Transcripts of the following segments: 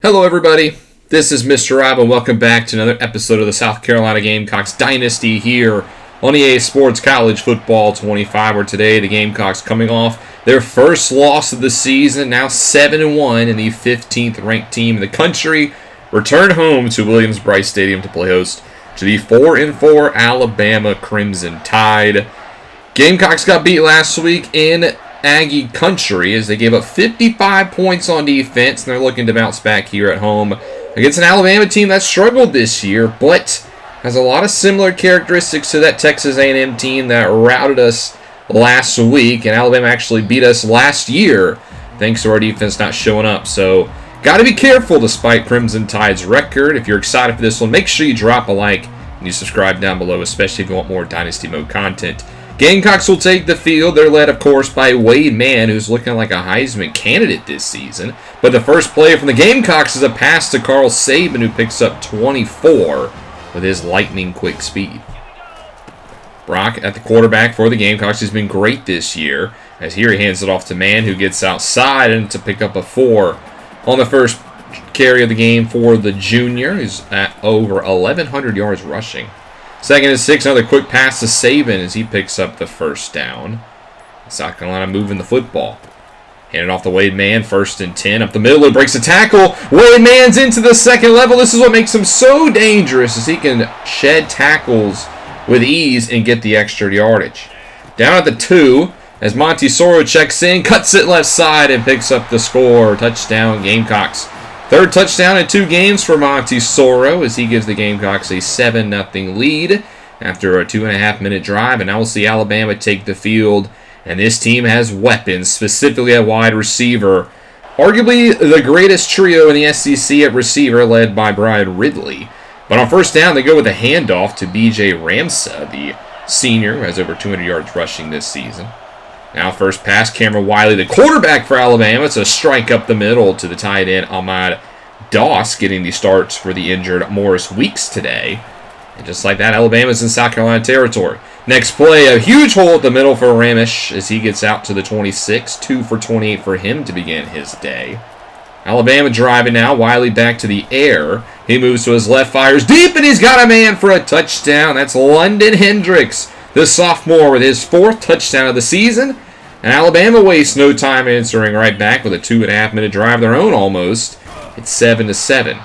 Hello everybody, this is Mr. Rob and welcome back to another episode of the South Carolina Gamecocks Dynasty here on EA Sports College Football 25, where today the Gamecocks coming off their first loss of the season, now 7-1 and the 15th ranked team in the country, return home to Williams-Brice Stadium to play host to the 4-4 Alabama Crimson Tide. Gamecocks got beat last week in Aggie country as they gave up 55 points on defense, and they're looking to bounce back here at home against an Alabama team that struggled this year, but has a lot of similar characteristics to that Texas A&M team that routed us last week, and Alabama actually beat us last year thanks to our defense not showing up. So got to be careful despite Crimson Tide's record. If you're excited for this one, make sure you drop a like and you subscribe down below, especially if you want more Dynasty Mode content. Gamecocks will take the field. They're led, of course, by Wade Mann, who's looking like a Heisman candidate this season. But the first play from the Gamecocks is a pass to Carl Saban, who picks up 24 with his lightning-quick speed. Brock at the quarterback for the Gamecocks has been great this year, as here he hands it off to Mann, who gets outside and to pick up a 4 on the first carry of the game for the junior, who's at over 1,100 yards rushing. Second and 6, another quick pass to Saban as he picks up the first down. South Carolina moving the football. Handed off to Wade Mann, 1st and 10. Up the middle, it breaks a tackle. Wade Mann's into the second level. This is what makes him so dangerous, as he can shed tackles with ease and get the extra yardage. Down at the 2, as Montesoro checks in, cuts it left side and picks up the score. Touchdown, Gamecocks. Third touchdown in 2 games for Montesoro as he gives the Gamecocks a 7-0 lead after a 2.5-minute drive. And now we'll see Alabama take the field. And this team has weapons, specifically at wide receiver. Arguably the greatest trio in the SEC at receiver, led by Brian Ridley. But on first down, they go with a handoff to B.J. Ramsa, the senior who has over 200 yards rushing this season. Now first pass, Cameron Wiley, the quarterback for Alabama. It's a strike up the middle to the tight end, Ahmad Doss, getting the starts for the injured Morris Weeks today. And just like that, Alabama's in South Carolina territory. Next play, a huge hole at the middle for Ramish as he gets out to the 26. 2 for 28 for him to begin his day. Alabama driving now, Wiley back to the air. He moves to his left, fires deep, and he's got a man for a touchdown. That's London Hendricks, the sophomore, with his 4th touchdown of the season. And Alabama wastes no time answering right back with a 2.5-minute drive of their own almost. It's 7-7.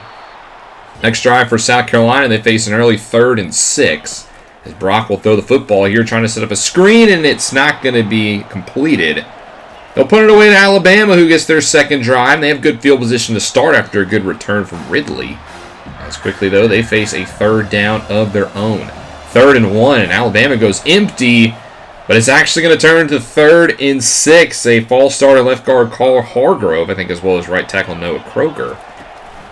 Next drive for South Carolina, they face an early 3rd and 6. As Brock will throw the football here, trying to set up a screen, and it's not going to be completed. They'll put it away to Alabama, who gets their second drive. They have good field position to start after a good return from Ridley. As quickly, though, they face a 3rd down of their own. 3rd and 1, and Alabama goes empty, but it's actually going to turn to 3rd and 6. A false start on left guard Carl Hargrove, I think, as well as right tackle Noah Kroger.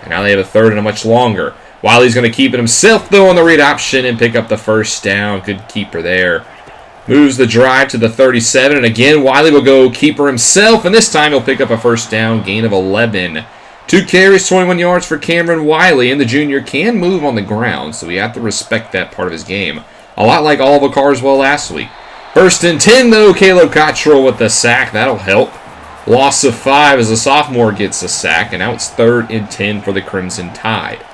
And now they have a 3rd and a much longer. Wiley's going to keep it himself, though, on the read option and pick up the first down. Good keeper there. Moves the drive to the 37, and again, Wiley will go keeper himself, and this time he'll pick up a first down, gain of 11. 2 carries, 21 yards for Cameron Wiley, and the junior can move on the ground, so we have to respect that part of his game. A lot like Oliver Carswell last week. 1st and 10, though, Caleb Cottrell with the sack. That'll help. Loss of 5 as the sophomore gets a sack, and now it's 3rd and 10 for the Crimson Tide.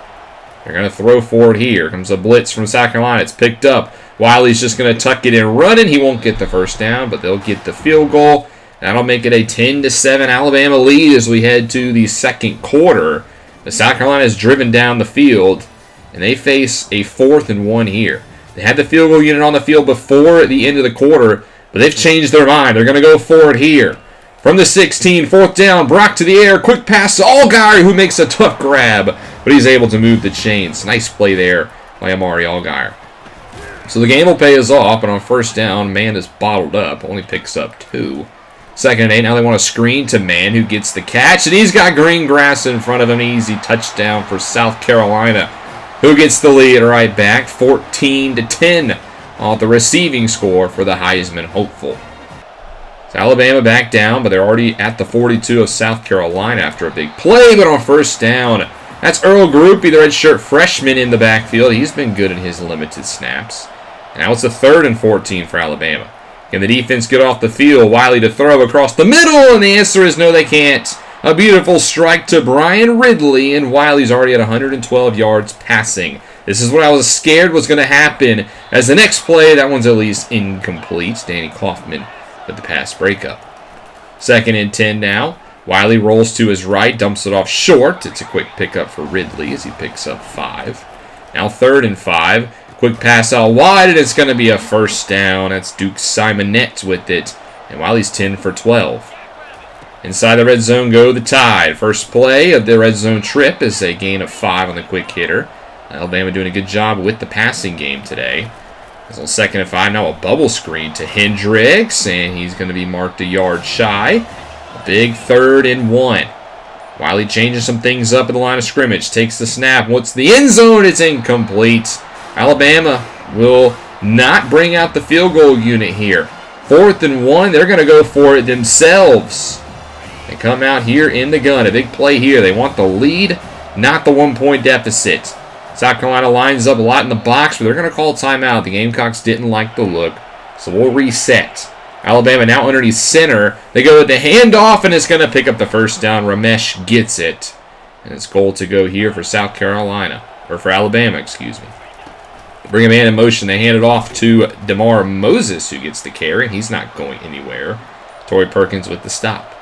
They're going to throw forward here. Comes a blitz from South Carolina. It's picked up. Wiley's just going to tuck it in running. He won't get the first down, but they'll get the field goal. That'll make it a 10-7 Alabama lead as we head to the second quarter. The South Carolina is driven down the field, and they face a 4th and 1 here. They had the field goal unit on the field before the end of the quarter, but they've changed their mind. They're going to go forward here. From the 16, 4th down, Brock to the air. Quick pass to Allgaier, who makes a tough grab, but he's able to move the chains. Nice play there by Amari Allgaier. So the game will pay us off, but on first down, Mann is bottled up. Only picks up 2. 2nd and 8. Now they want a screen to Mann, who gets the catch, and he's got green grass in front of him. Easy touchdown for South Carolina, who gets the lead right back, 14-10 on the receiving score for the Heisman hopeful. So Alabama back down, but they're already at the 42 of South Carolina after a big play, but on first down, that's Earl Groupie, the redshirt freshman, in the backfield. He's been good in his limited snaps. And now it's a 3rd and 14 for Alabama. Can the defense get off the field? Wiley to throw across the middle, and the answer is no, they can't. A beautiful strike to Brian Ridley, and Wiley's already at 112 yards passing. This is what I was scared was going to happen. As the next play, that one's at least incomplete. Danny Kaufman with the pass breakup. 2nd and 10 now. Wiley rolls to his right, dumps it off short. It's a quick pickup for Ridley as he picks up 5. Now 3rd and 5. Quick pass out wide, and it's going to be a first down. That's Duke Simonette with it. And Wiley's 10 for 12. Inside the red zone go the Tide. First play of the red zone trip is a gain of 5 on the quick hitter. Alabama doing a good job with the passing game today. It's on 2nd and 5. Now a bubble screen to Hendricks, and he's going to be marked a yard shy. A big 3rd and 1. Wiley changes some things up at the line of scrimmage. Takes the snap. What's the end zone? It's incomplete. Alabama will not bring out the field goal unit here. 4th and 1. They're going to go for it themselves. They come out here in the gun. A big play here. They want the lead, not the 1-point deficit. South Carolina lines up a lot in the box, but they're going to call timeout. The Gamecocks didn't like the look, so we'll reset. Alabama now underneath center. They go with the handoff, and it's going to pick up the first down. Ramesh gets it. And it's goal to go here for South Carolina, or for Alabama, excuse me. They bring a man in motion. They hand it off to DeMar Moses, who gets the carry. He's not going anywhere. Torrey Perkins with the stop.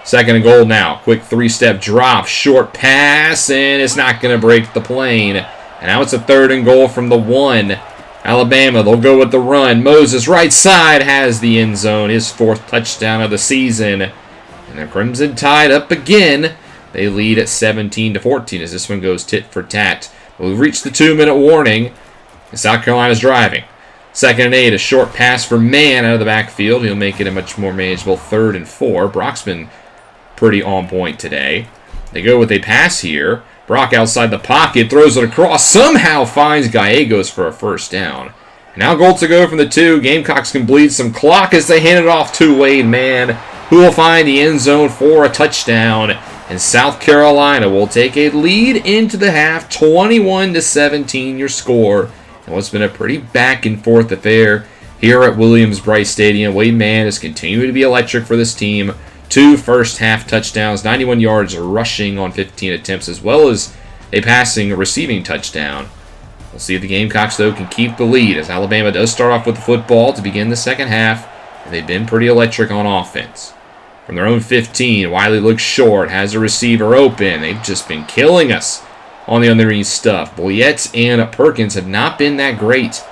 2nd and goal now. Quick 3-step drop. Short pass, and it's not going to break the plane. And now it's a 3rd and goal from the 1. Alabama, they'll go with the run. Moses, right side, has the end zone. His 4th touchdown of the season. And the Crimson Tide up again. They lead at 17-14 as this one goes tit for tat. We've reached the 2-minute warning. And South Carolina's driving. 2nd and 8, a short pass for Mann out of the backfield. He'll make it a much more manageable 3rd and 4. Brock's been pretty on point today. They go with a pass here. Brock outside the pocket, throws it across, somehow finds Gallegos for a first down. Now goal to go from the 2. Gamecocks can bleed some clock as they hand it off to Wade Mann, who will find the end zone for a touchdown. And South Carolina will take a lead into the half, 21-17 your score. And what's been a pretty back-and-forth affair here at Williams-Brice Stadium. Wade Mann is continuing to be electric for this team. 2 first-half touchdowns, 91 yards rushing on 15 attempts, as well as a receiving touchdown. We'll see if the Gamecocks, though, can keep the lead, as Alabama does start off with the football to begin the second half, and they've been pretty electric on offense. From their own 15, Wiley looks short, has a receiver open. They've just been killing us on the underneath stuff. Boyette and Perkins have not been that great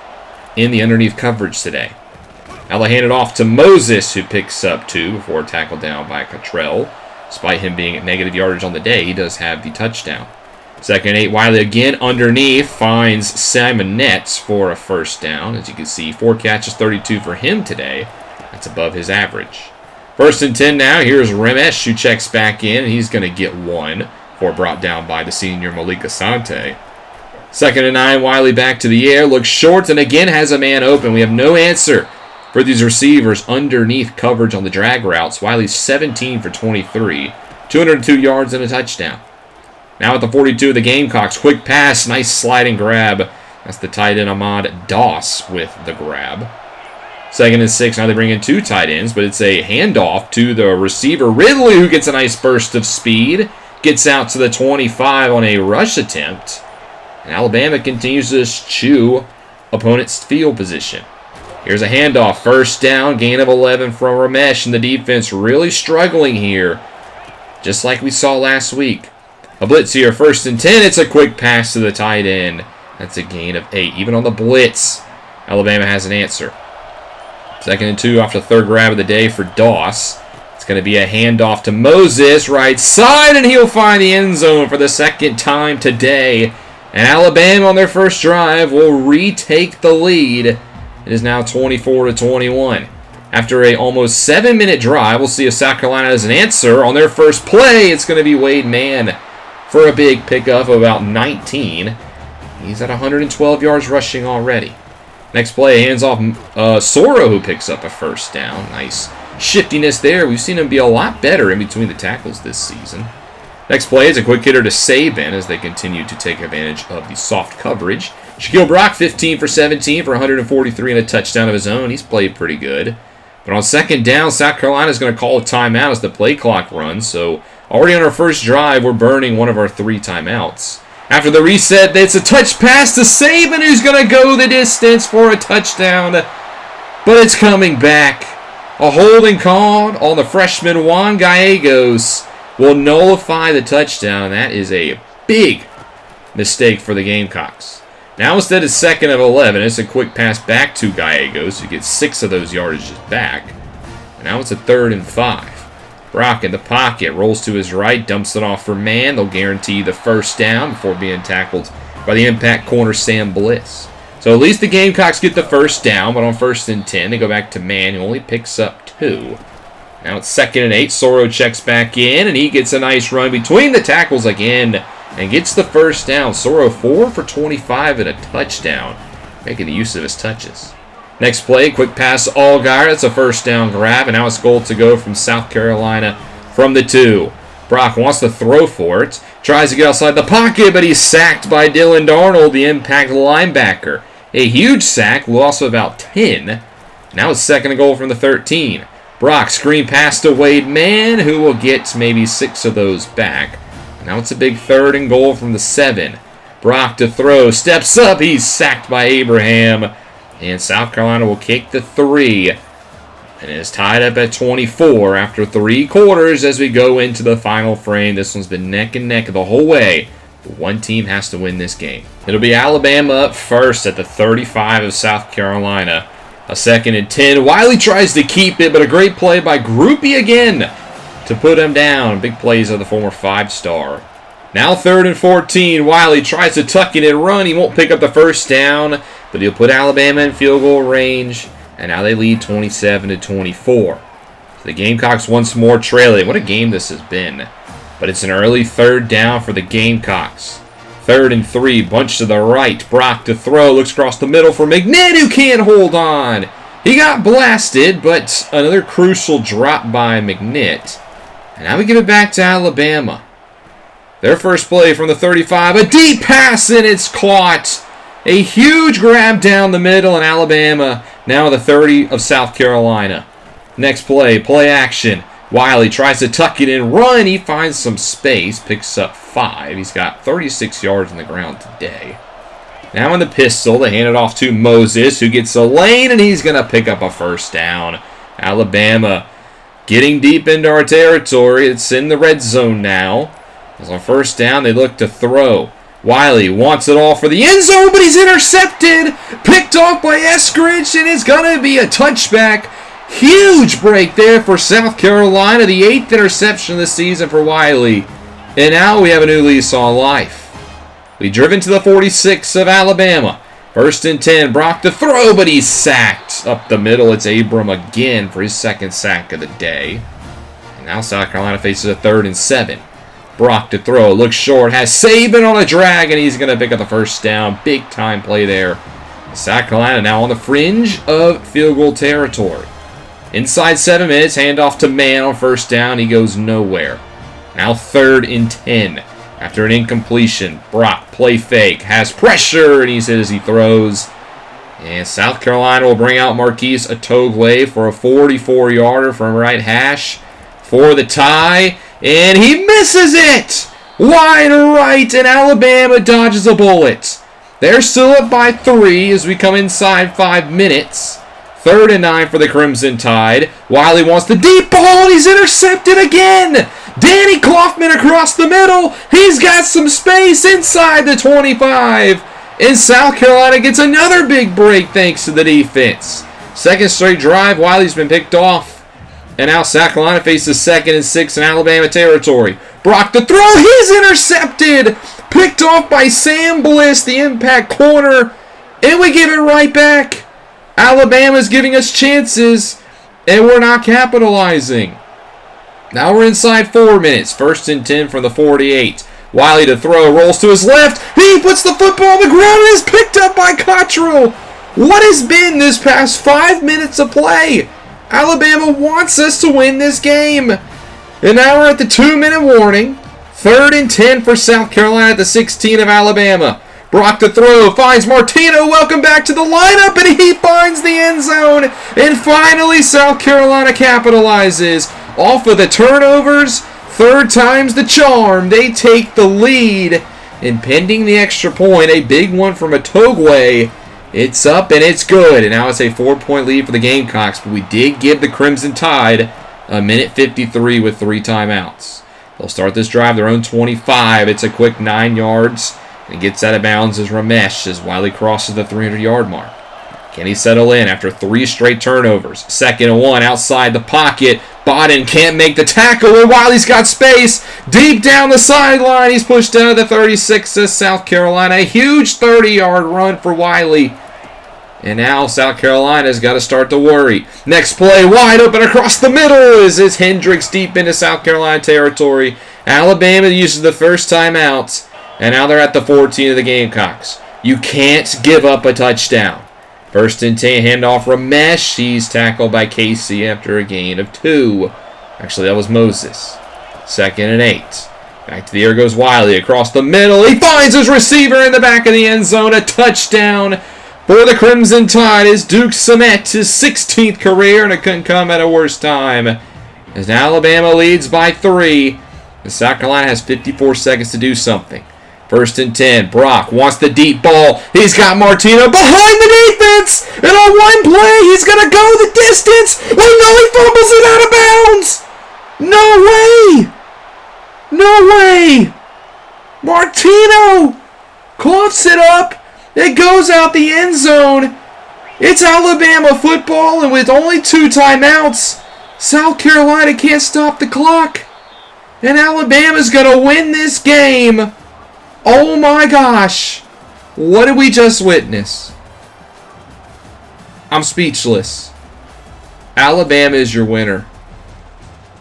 in the underneath coverage today. Now they hand it off to Moses, who picks up 2 before tackled down by Cottrell. Despite him being at negative yardage on the day, he does have the touchdown. 2nd and 8, Wiley again underneath, finds Simonette for a first down. As you can see, 4 catches, 32 for him today. That's above his average. 1st and 10 now. Here's Ramesh, who checks back in, and he's going to get 1 before brought down by the senior Malik Asante. 2nd and 9, Wiley back to the air, looks short, and again has a man open. We have no answer for these receivers underneath coverage on the drag routes. Wiley's 17 for 23, 202 yards and a touchdown. Now at the 42 of the Gamecocks, quick pass, nice sliding grab. That's the tight end Ahmad Doss with the grab. 2nd and 6, now they bring in 2 tight ends, but it's a handoff to the receiver Ridley, who gets a nice burst of speed. Gets out to the 25 on a rush attempt. And Alabama continues to chew opponent's field position. Here's a handoff. First down, gain of 11 from Ramesh, and the defense really struggling here, just like we saw last week. A blitz here, 1st and 10. It's a quick pass to the tight end. That's a gain of 8. Even on the blitz, Alabama has an answer. 2nd and 2 off the 3rd grab of the day for Doss. It's going to be a handoff to Moses, right side, and he'll find the end zone for the 2nd time today. And Alabama on their first drive will retake the lead. It is now 24-21. After a almost 7-minute drive, we'll see if South Carolina has an answer. On their first play, it's going to be Wade Mann for a big pickup of about 19. He's at 112 yards rushing already. Next play, hands off Soro, who picks up a first down. Nice shiftiness there. We've seen him be a lot better in between the tackles this season. Next play is a quick hitter to Saban as they continue to take advantage of the soft coverage. Shaquille Brock, 15 for 17 for 143 and a touchdown of his own. He's played pretty good. But on 2nd down, South Carolina is going to call a timeout as the play clock runs. So Already on our first drive, we're burning one of our 3 timeouts. After the reset, it's a touch pass to Saban, who's going to go the distance for a touchdown. But it's coming back. A holding call on the freshman Juan Gallegos will nullify the touchdown. That is a big mistake for the Gamecocks. Now instead of 2nd of 11, it's a quick pass back to Gallegos, who gets 6 of those yardages back. And now it's a 3rd and 5. Brock in the pocket, rolls to his right, dumps it off for man. They'll guarantee the first down before being tackled by the impact corner Sam Bliss. So at least the Gamecocks get the first down, but on 1st and 10, they go back to man, who only picks up 2. Now it's 2nd and 8. Soro checks back in, and he gets a nice run between the tackles again and gets the first down. Soro 4 for 25 and a touchdown, making the use of his touches. Next play, quick pass to Allgaier. That's a first down grab, and now it's goal to go from South Carolina from the 2. Brock wants to throw for it. Tries to get outside the pocket, but he's sacked by Dylan Darnold, the impact linebacker. A huge sack, loss of about 10. Now it's 2nd and goal from the 13. Brock screen pass to Wade Mann, who will get maybe 6 of those back. Now it's a big 3rd and goal from the 7. Brock to throw, steps up, he's sacked by Abraham. And South Carolina will kick the 3. And it is tied up at 24 after 3 quarters as we go into the final frame. This one's been neck and neck the whole way. But one team has to win this game. It'll be Alabama up first at the 35 of South Carolina. A 2nd and 10. Wiley tries to keep it, but a great play by Groupie again to put him down. Big plays of the former 5-star. Now 3rd and 14. Wiley tries to tuck it and run. He won't pick up the first down, but he'll put Alabama in field goal range. And now they lead 27-24. So the Gamecocks once more trailing. What a game this has been. But it's an early 3rd down for the Gamecocks. 3rd and 3, bunch to the right. Brock to throw, looks across the middle for McNitt, who can't hold on. He got blasted, but another crucial drop by McNitt. And now we give it back to Alabama. Their first play from the 35, a deep pass, and it's caught. A huge grab down the middle, and Alabama now the 30 of South Carolina. Next play, play action. Wiley tries to tuck it and run. He finds some space, picks up 5. He's got 36 yards on the ground today. Now in the pistol, they hand it off to Moses, who gets a lane, and he's going to pick up a first down. Alabama getting deep into our territory. It's in the red zone now. As on first down, they look to throw. Wiley wants it all for the end zone, but he's intercepted. Picked off by Eskridge, and it's going to be a touchback. Huge break there for South Carolina. The 8th interception of the season for Wiley. And now we have a new lease on life. We've driven to the 46 of Alabama. 1st and 10. Brock to throw, but he's sacked. Up the middle, it's Abram again for his 2nd sack of the day. And now South Carolina faces a 3rd and 7. Brock to throw, looks short, has Saban on a drag, and he's going to pick up the first down. Big time play there. South Carolina now on the fringe of field goal territory. Inside 7 minutes, handoff to Mann on first down. He goes nowhere. Now 3rd and 10. After an incompletion, Brock play fake, has pressure, and he's hit as he throws. And South Carolina will bring out Marquise Atogwe for a 44-yarder from right hash for the tie. And he misses it! Wide right, and Alabama dodges a bullet. They're still up by 3 as we come inside 5 minutes. 3rd and 9 for the Crimson Tide. Wiley wants the deep ball, and he's intercepted again! Danny Kaufman across the middle. He's got some space inside the 25. And South Carolina gets another big break thanks to the defense. 2nd straight drive, Wiley's been picked off. And now South Carolina faces 2nd and 6 in Alabama territory. Brock to throw. He's intercepted. Picked off by Sam Bliss, the impact corner. And we give it right back. Alabama's giving us chances, and we're not capitalizing. Now we're inside 4 minutes. 1st and 10 from the 48. Wiley to throw. Rolls to his left. He puts the football on the ground and is picked up by Cottrell. What has been this past 5 minutes of play? Alabama wants us to win this game. And now we're at the 2-minute warning. 3rd and 10 for South Carolina at the 16 of Alabama. Brock to throw, finds Martino, welcome back to the lineup, and he finds the end zone. And finally, South Carolina capitalizes off of the turnovers. third time's the charm. They take the lead. And pending the extra point, a big one from Otogwe. It's up and it's good. And now it's a 4-point lead for the Gamecocks. But we did give the Crimson Tide a minute 53 with 3 timeouts. They'll start this drive their own 25. It's a quick 9 yards. And gets out of bounds as Ramesh as Wiley crosses the 300-yard mark. Can he settle in after 3 straight turnovers? 2nd and 1 outside the pocket. Bodden can't make the tackle, and Wiley's got space. Deep down the sideline, he's pushed out of the 36 as South Carolina. A huge 30-yard run for Wiley. And now South Carolina's got to start to worry. Next play, wide open across the middle is Hendricks deep into South Carolina territory. Alabama uses the first timeout, and now they're at the 14 of the Gamecocks. You can't give up a touchdown. 1st and 10, handoff Ramesh. He's tackled by Casey after a gain of 2. Actually, that was Moses. 2nd and 8. Back to the air goes Wiley across the middle. He finds his receiver in the back of the end zone. A touchdown for the Crimson Tide is Duke Samet, his 16th career, and it couldn't come at a worse time. As Alabama leads by 3, and South Carolina has 54 seconds to do something. 1st and 10. Brock wants the deep ball. He's got Martino behind the defense. And on one play, he's going to go the distance. Oh, no, he fumbles it out of bounds. No way. Martino coughs it up. It goes out the end zone. It's Alabama football, and with only 2 timeouts, South Carolina can't stop the clock. And Alabama's going to win this game. Oh my gosh. What did we just witness? I'm speechless. Alabama is your winner.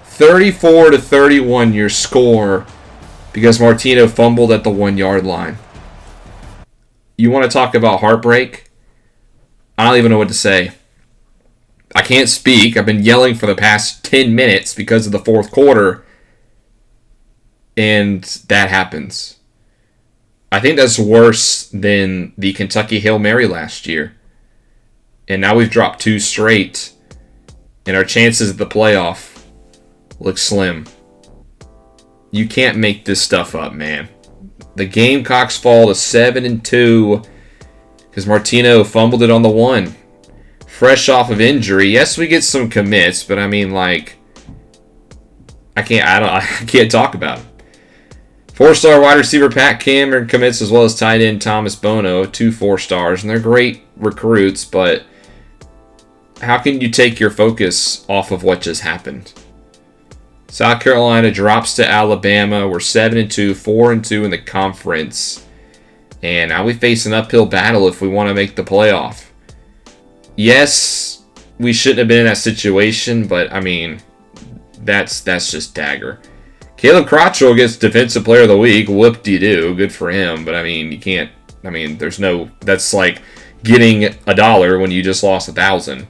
34-31 your score because Martino fumbled at the 1-yard line. You want to talk about heartbreak? I don't even know what to say. I can't speak. I've been yelling for the past 10 minutes because of the 4th quarter. And that happens. I think that's worse than the Kentucky Hail Mary last year. And now we've dropped 2 straight. And our chances at the playoff look slim. You can't make this stuff up, man. The Gamecocks fall to 7-2 because Martino fumbled it on the 1. Fresh off of injury. Yes, we get some commits, but I mean, like, I can't talk about it. 4-star wide receiver Pat Cameron commits, as well as tight end Thomas Bono, 2 4-stars, and they're great recruits, but how can you take your focus off of what just happened? South Carolina drops to Alabama. We're 7-2, 4-2 in the conference, and now we face an uphill battle if we want to make the playoff. Yes, we shouldn't have been in that situation, but I mean, that's just dagger. Caleb Crottrell gets Defensive Player of the Week. Whoop-de-doo. Good for him. But, I mean, you can't... I mean, there's no... That's like getting $1 when you just lost 1,000.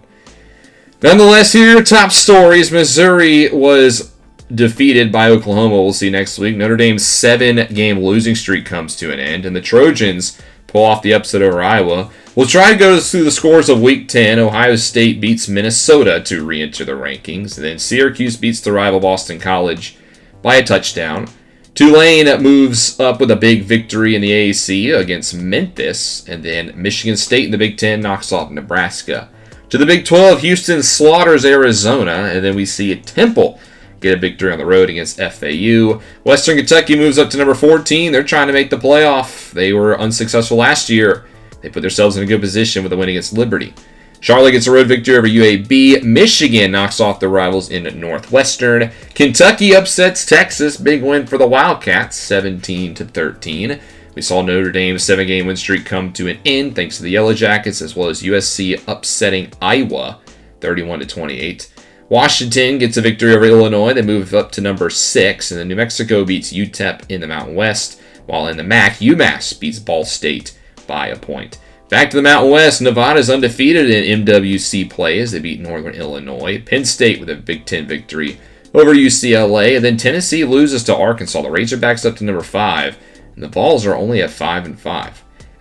Nonetheless, here are your top stories. Missouri was defeated by Oklahoma. We'll see next week. Notre Dame's 7-game losing streak comes to an end. And the Trojans pull off the upset over Iowa. We'll try to go through the scores of Week 10. Ohio State beats Minnesota to re-enter the rankings. And then Syracuse beats the rival Boston College by a touchdown. Tulane moves up with a big victory in the AAC against Memphis. And then Michigan State in the Big Ten knocks off Nebraska. To the Big 12, Houston slaughters Arizona. And then we see Temple get a victory on the road against FAU. Western Kentucky moves up to number 14. They're trying to make the playoff. They were unsuccessful last year. They put themselves in a good position with a win against Liberty. Charlotte gets a road victory over UAB. Michigan knocks off their rivals in Northwestern. Kentucky upsets Texas. Big win for the Wildcats, 17-13. We saw Notre Dame's 7-game win streak come to an end thanks to the Yellow Jackets, as well as USC upsetting Iowa, 31-28. Washington gets a victory over Illinois. They move up to number 6. And then New Mexico beats UTEP in the Mountain West. While in the MAC, UMass beats Ball State by a point. Back to the Mountain West, Nevada's undefeated in MWC play as they beat Northern Illinois. Penn State with a Big Ten victory over UCLA. And then Tennessee loses to Arkansas. The Razorbacks up to number 5. And the Vols are only at 5-5.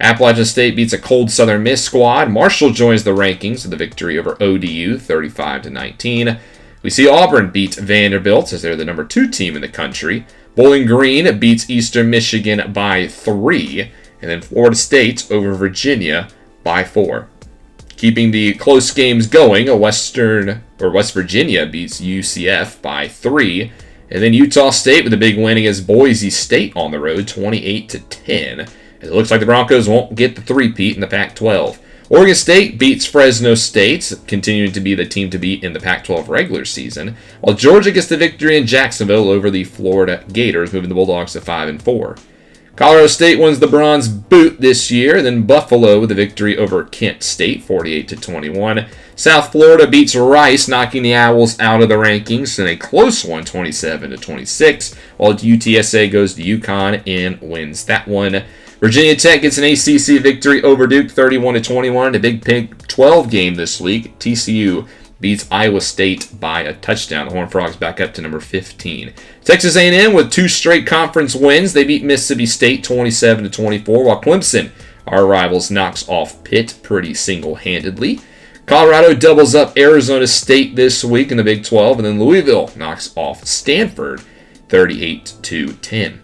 Appalachian State beats a cold Southern Miss squad. Marshall joins the rankings with a victory over ODU, 35-19. We see Auburn beat Vanderbilt as they're the number 2 team in the country. Bowling Green beats Eastern Michigan by 3. And then Florida State over Virginia by 4. Keeping the close games going, West Virginia beats UCF by 3. And then Utah State with a big win against Boise State on the road, 28-10. It looks like the Broncos won't get the three-peat in the Pac-12. Oregon State beats Fresno State, continuing to be the team to beat in the Pac-12 regular season, while Georgia gets the victory in Jacksonville over the Florida Gators, moving the Bulldogs to 5-4. Colorado State wins the Bronze Boot this year, then Buffalo with the victory over Kent State, 48-21. South Florida beats Rice, knocking the Owls out of the rankings in a close one, 27-26, while UTSA goes to UConn and wins that one. Virginia Tech gets an ACC victory over Duke, 31-21. A big Big 12 game this week. TCU beats Iowa State by a touchdown. The Horned Frogs back up to number 15. Texas A&M with 2 straight conference wins. They beat Mississippi State 27-24, while Clemson, our rivals, knocks off Pitt pretty single-handedly. Colorado doubles up Arizona State this week in the Big 12, and then Louisville knocks off Stanford 38-10.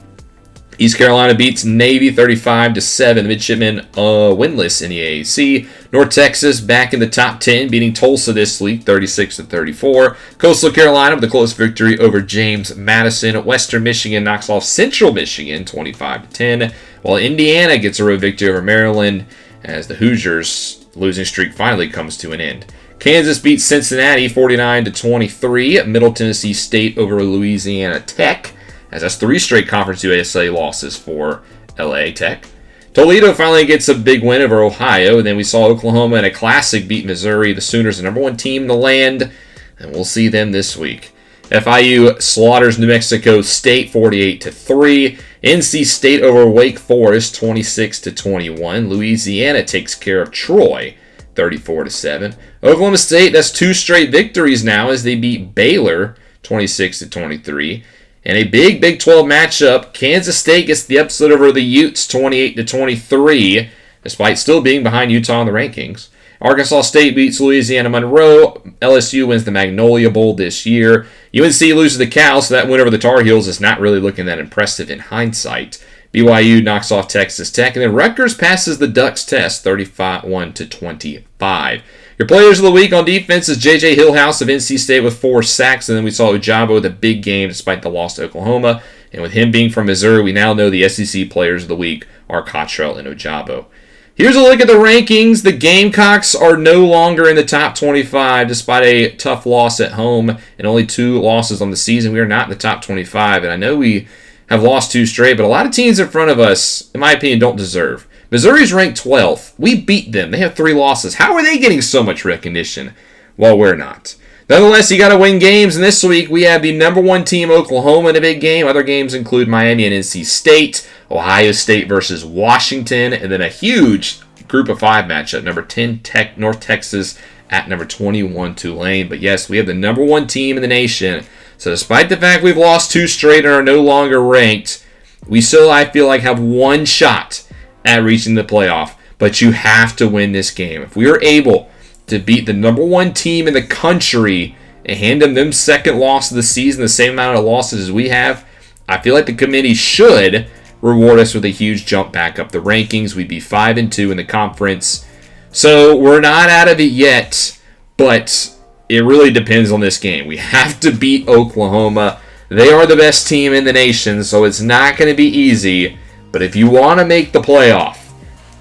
East Carolina beats Navy 35-7. The Midshipmen winless in the AAC. North Texas back in the top 10, beating Tulsa this week 36-34. Coastal Carolina with a close victory over James Madison. Western Michigan knocks off Central Michigan 25-10, while Indiana gets a road victory over Maryland as the Hoosiers' losing streak finally comes to an end. Kansas beats Cincinnati 49-23. Middle Tennessee State over Louisiana Tech, as that's 3 straight Conference USA losses for LA Tech. Toledo finally gets a big win over Ohio. And then we saw Oklahoma in a classic beat Missouri. The Sooners, the number 1 team in the land, and we'll see them this week. FIU slaughters New Mexico State 48-3. NC State over Wake Forest 26-21. Louisiana takes care of Troy 34-7. Oklahoma State, that's 2 straight victories now as they beat Baylor 26-23. And a big Big 12 matchup, Kansas State gets the upset over the Utes 28-23, despite still being behind Utah in the rankings. Arkansas State beats Louisiana Monroe. LSU wins the Magnolia Bowl this year. UNC loses to Cal, so that win over the Tar Heels is not really looking that impressive in hindsight. BYU knocks off Texas Tech, and then Rutgers passes the Ducks test 31-25. Your players of the week on defense is J.J. Hillhouse of NC State with 4 sacks, and then we saw Ojabo with a big game despite the loss to Oklahoma. And with him being from Missouri, we now know the SEC players of the week are Cottrell and Ojabo. Here's a look at the rankings. The Gamecocks are no longer in the top 25 despite a tough loss at home and only 2 losses on the season. We are not in the top 25, and I know we have lost 2 straight, but a lot of teams in front of us, in my opinion, don't deserve. Missouri's ranked 12th. We beat them. They have 3 losses. How are they getting so much recognition while we're not? Nonetheless, you got to win games, and this week we have the number 1 team, Oklahoma, in a big game. Other games include Miami and NC State, Ohio State versus Washington, and then a huge Group of 5 matchup, number 10 North Texas at number 21 Tulane. But yes, we have the number 1 team in the nation. So despite the fact we've lost 2 straight and are no longer ranked, we still, I feel like, have 1 shot at reaching the playoff, but you have to win this game. If we are able to beat the number 1 team in the country and hand them second loss of the season, the same amount of losses as we have, I feel like the committee should reward us with a huge jump back up the rankings. We'd be 5-2 in the conference. So we're not out of it yet, but it really depends on this game. We have to beat Oklahoma. They are the best team in the nation, so it's not going to be easy. But if you want to make the playoff,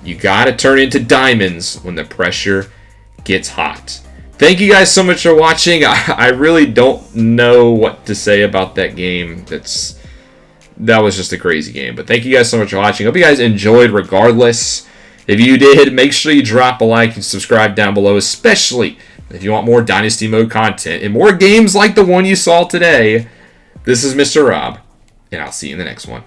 you got to turn into diamonds when the pressure gets hot. Thank you guys so much for watching. I really don't know what to say about that game. That was just a crazy game. But thank you guys so much for watching. Hope you guys enjoyed regardless. If you did, make sure you drop a like and subscribe down below, especially if you want more Dynasty Mode content and more games like the one you saw today. This is Mr. Rob, and I'll see you in the next one.